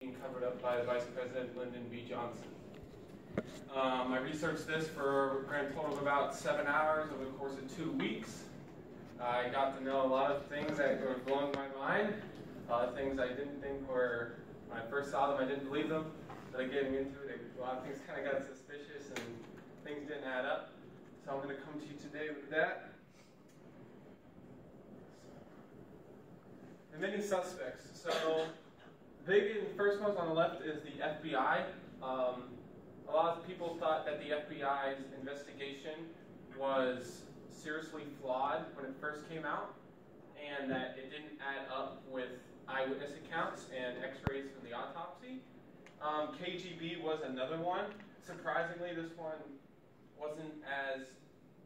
being covered up by Vice President Lyndon B. Johnson. I researched this for a grand total of about 7 hours over the course of 2 weeks. I got to know a lot of things that were blowing my mind, a lot of things I didn't think were, when I first saw them, I didn't believe them. But getting into it, a lot of things kind of got suspicious and things didn't add up. So I'm going to come to you today with that. The many suspects. So, big and first most on the left is the FBI. A lot of people thought that the FBI's investigation was seriously flawed when it first came out, and that it didn't add up with eyewitness accounts and x-rays from the autopsy. KGB was another one. Surprisingly, this one wasn't as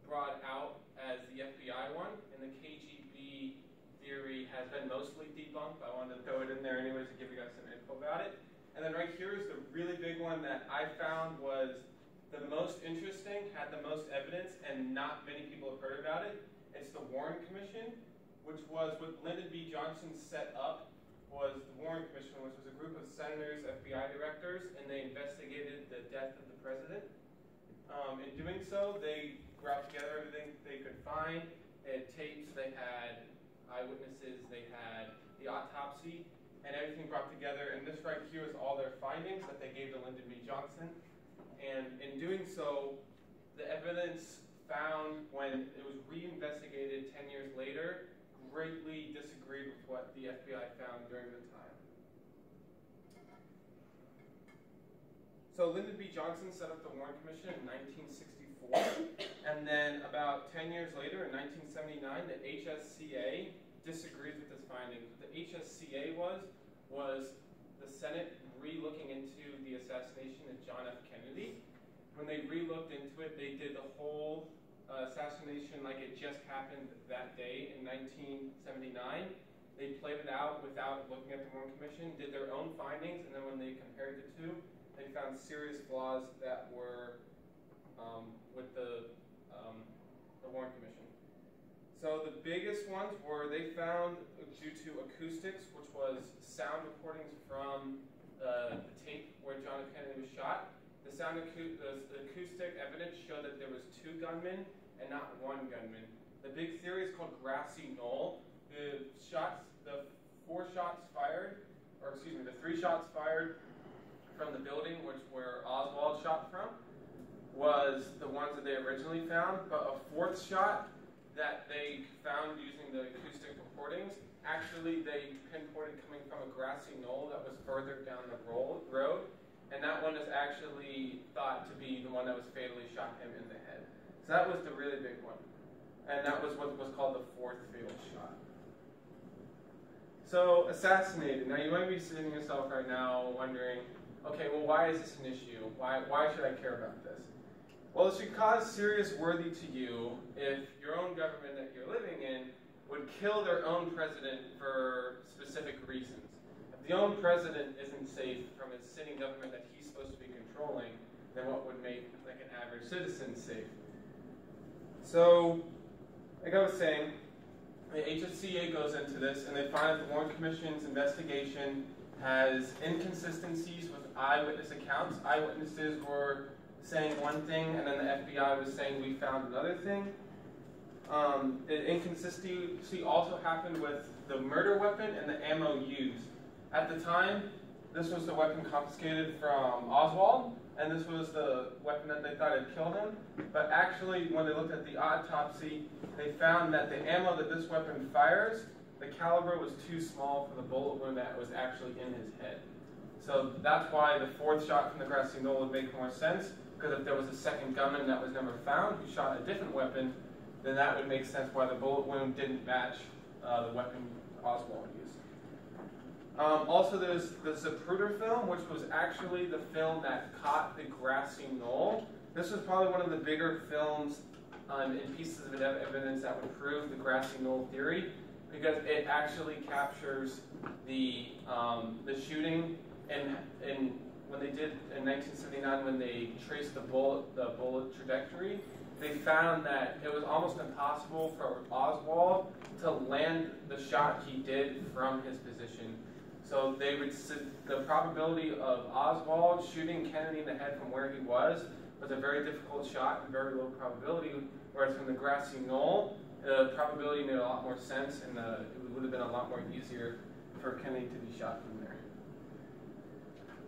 brought out as the FBI one, and the KGB theory has been mostly debunked. I wanted to throw it in there anyways to give you guys some info about it. And then right here is the really big one that I found was the most interesting, had the most evidence, and not many people have heard about it. It's the Warren Commission, which was what Lyndon B. Johnson set up, was the Warren Commission, which was a group of senators, FBI directors, and they investigated the death of the president. In doing so, they brought together everything they could find. They had tapes, they had eyewitnesses, they had the autopsy, and everything brought together. And this right here is all their findings that they gave to Lyndon B. Johnson. And in doing so, the evidence found when it was reinvestigated 10 years later greatly disagreed with what the FBI found during the time. So Lyndon B. Johnson set up the Warren Commission in 1964, and then about 10 years later, in 1979, the HSCA disagrees with this finding. What the HSCA was the Senate re-looking into the assassination of John F. Kennedy. When they re-looked into it, they did the whole assassination like it just happened that day in 1979. They played it out without looking at the Warren Commission, did their own findings, and then when they compared the two, they found serious flaws that were with the Warren Commission. So the biggest ones were they found, due to acoustics, which was sound recordings from the tape where John F. Kennedy was shot. The acoustic evidence showed that there was 2 gunmen and not 1 gunman. The big theory is called grassy knoll. The 3 shots fired from the building, which where Oswald shot from, was the ones that they originally found, but a 4th shot that they found using the acoustic recordings, actually they pinpointed coming from a grassy knoll that was further down the road, and that one is actually thought to be the one that was fatally shot him in the head. So that was the really big one, and that was what was called the 4th fatal shot. So assassinated. Now you might be sitting yourself right now wondering, okay, well, why is this an issue? Why should I care about this? Well, it should cause serious worry to you if your own government that you're living in would kill their own president for specific reasons. If the own president isn't safe from his sitting government that he's supposed to be controlling, then what would make like an average citizen safe? So, like I was saying, the HSCA goes into this, and they find that the Warren Commission's investigation has inconsistencies with eyewitness accounts. Eyewitnesses were saying one thing, and then the FBI was saying we found another thing. The inconsistency also happened with the murder weapon and the ammo used. At the time, this was the weapon confiscated from Oswald, and this was the weapon that they thought had killed him. But actually, when they looked at the autopsy, they found that the ammo that this weapon fires, the caliber was too small for the bullet wound that was actually in his head. So that's why the 4th shot from the grassy knoll would make more sense, because if there was a second gunman that was never found who shot a different weapon, then that would make sense why the bullet wound didn't match the weapon Oswald used. Also, there's the Zapruder film, which was actually the film that caught the grassy knoll. This was probably one of the bigger films and pieces of evidence that would prove the grassy knoll theory, because it actually captures the shooting and when they did in 1979, when they traced the bullet trajectory, they found that it was almost impossible for Oswald to land the shot he did from his position. So they would the probability of Oswald shooting Kennedy in the head from where he was a very difficult shot and very low probability, whereas from the grassy knoll, the probability made a lot more sense, and it would have been a lot more easier for Kennedy to be shot from there.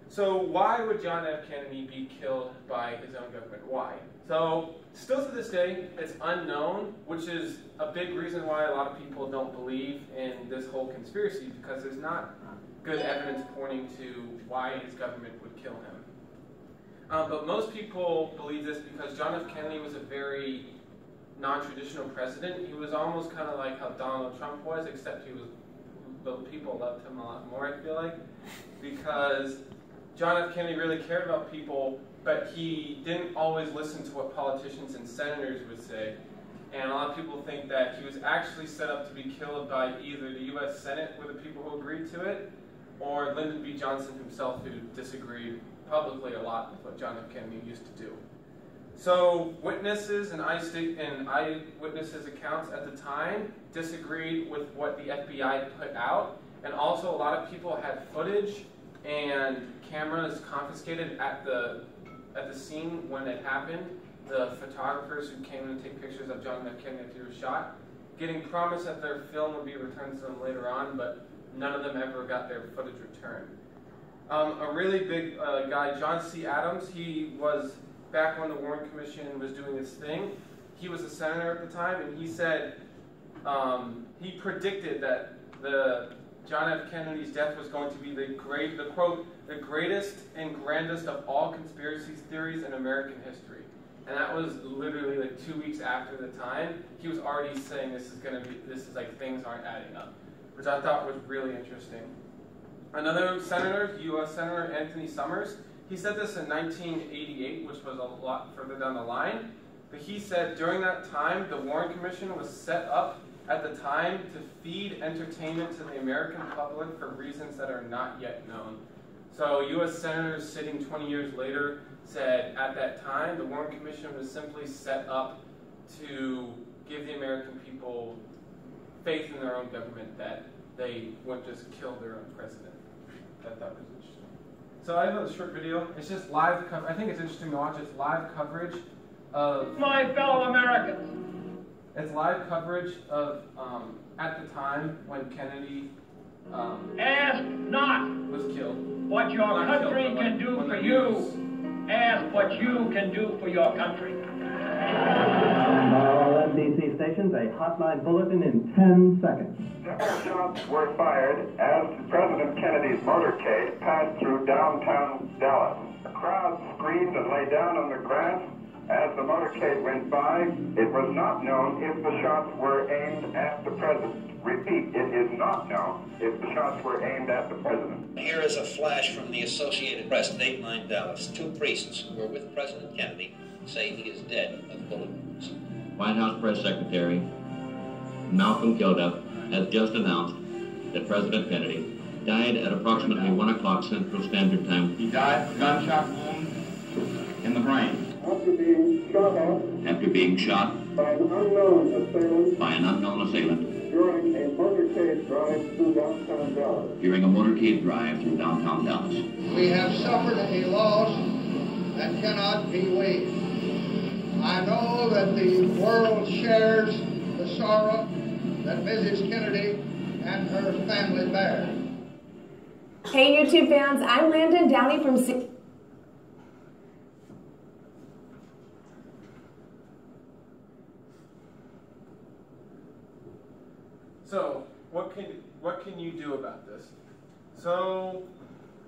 So why would John F. Kennedy be killed by his own government? Why? So still to this day, it's unknown, which is a big reason why a lot of people don't believe in this whole conspiracy, because there's not good evidence pointing to why his government would kill him. But most people believe this because John F. Kennedy was a very non-traditional president. He was almost kind of like how Donald Trump was, except the people loved him a lot more, I feel like, because John F. Kennedy really cared about people, but he didn't always listen to what politicians and senators would say. And a lot of people think that he was actually set up to be killed by either the U.S. Senate, were the people who agreed to it, or Lyndon B. Johnson himself, who disagreed publicly a lot with what John F. Kennedy used to do. So witnesses and eyewitnesses accounts at the time disagreed with what the FBI put out, and also a lot of people had footage and cameras confiscated at the scene when it happened. The photographers who came in to take pictures of John F. Kennedy after he was shot, getting promised that their film would be returned to them later on, but none of them ever got their footage returned. A really big guy, John C. Adams, he was back when the Warren Commission was doing its thing. He was a senator at the time, and he said he predicted that John F. Kennedy's death was going to be the greatest and grandest of all conspiracy theories in American history. And that was literally like 2 weeks after the time. He was already saying this is like things aren't adding up, which I thought was really interesting. Another senator, U.S. Senator Anthony Summers, he said this in 1988, which was a lot further down the line, but he said during that time, the Warren Commission was set up at the time to feed entertainment to the American public for reasons that are not yet known. So U.S. senators sitting 20 years later said at that time, the Warren Commission was simply set up to give the American people faith in their own government, that they wouldn't just kill their own president. I thought was interesting. So I have a short video. It's just live coverage. I think it's interesting to watch. It's live coverage of my fellow Americans. It's live coverage of at the time when Kennedy ask not was killed. What your country can do for you. Ask what you can do for your country. All FDC stations, a hotline bulletin in 10 seconds. Several shots were fired as President Kennedy's motorcade passed through downtown Dallas. The crowd screamed and lay down on the grass as the motorcade went by. It was not known if the shots were aimed at the president. Repeat, it is not known if the shots were aimed at the president. Here is a flash from the Associated Press, Dateline Dallas. 2 priests who were with President Kennedy say he is dead of bullet wounds. White House Press Secretary Malcolm Kilduff has just announced that President Kennedy died at approximately 1 o'clock Central Standard Time. He died of gunshot wound in the brain. After being shot by an unknown assailant during a motorcade drive through downtown Dallas. We have suffered a loss that cannot be waived. I know that the world shares the sorrow that Mrs. Kennedy and her family bear. Hey YouTube fans, I'm Landon Downey from So, what can you do about this? So,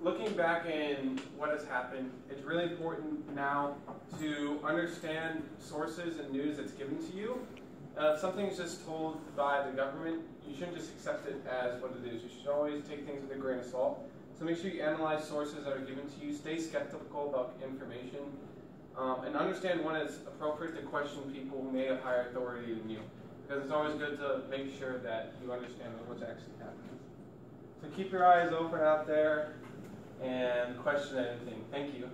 looking back in what has happened, it's really important now to understand sources and news that's given to you. If something's just told by the government, you shouldn't just accept it as what it is. You should always take things with a grain of salt. So make sure you analyze sources that are given to you. Stay skeptical about information. And understand when it's appropriate to question people who may have higher authority than you. Because it's always good to make sure that you understand what's actually happening. So keep your eyes open out there and question anything. Thank you.